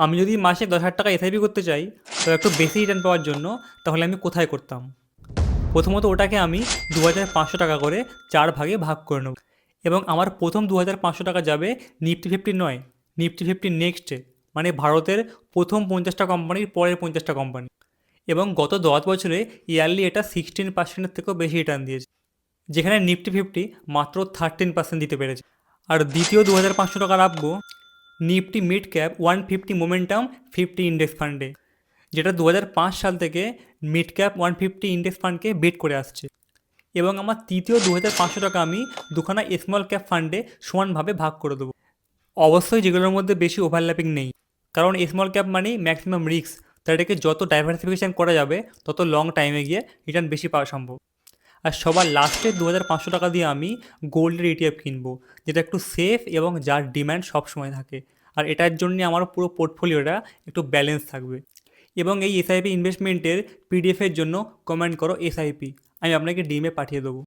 আমি যদি মাসে 10,000 টাকা এসআইপি করতে চাই, তো একটু বেশি রিটার্ন পাওয়ার জন্য, তাহলে আমি কোথায় করতাম? প্রথমত ওটাকে আমি 2,500 টাকা করে 4 ভাগে ভাগ করে নেব, এবং আমার প্রথম 2,500 টাকা যাবে নিফটি ফিফটি নয়, নিফটি ফিফটি নেক্সটে, মানে ভারতের প্রথম 50টা কোম্পানির পরের 50টা কোম্পানি। এবং গত 10 বছরে ইয়ারলি এটা 16%-এর থেকেও বেশি রিটার্ন দিয়েছে, যেখানে নিফটি ফিফটি মাত্র 13% দিতে পেরেছে। আর দ্বিতীয় 2,500 টাকা রাখবো Nifty mid cap 150 momentum 50 index ফান্ডে, যেটা 2005 সাল থেকে মিড ক্যাপ 150 ইন্ডেক্স ফান্ডকে বিট করে আসছে। এবং আমার তৃতীয় 2,500 টাকা আমি দুখানা স্মল ক্যাপ ফান্ডে সমানভাবে ভাগ করে দেবো, অবশ্যই যেগুলোর মধ্যে বেশি ওভারল্যাপিং নেই, কারণ স্মল ক্যাপ মানেই ম্যাক্সিমাম রিস্ক, তাই এটাকে যত ডাইভার্সিফিকেশান করা যাবে তত লং টাইমে গিয়ে রিটার্ন বেশি পাওয়া সম্ভব। আর সবার লাস্টের 2,500 টাকা দিয়ে আমি গোল্ডের ইটিএফ কিনবো, যেটা একটু সেফ এবং যার ডিম্যান্ড সবসময় থাকে। আর এটার জন্য আমার পুরো পোর্টফোলিওটা একটু ব্যালেন্স থাকবে। এবং এই এসআইপি ইনভেস্টমেন্টের পিডিএফের জন্য কমেন্ট করো এসআইপি, আমি আপনাকে ডিএমে পাঠিয়ে দেবো।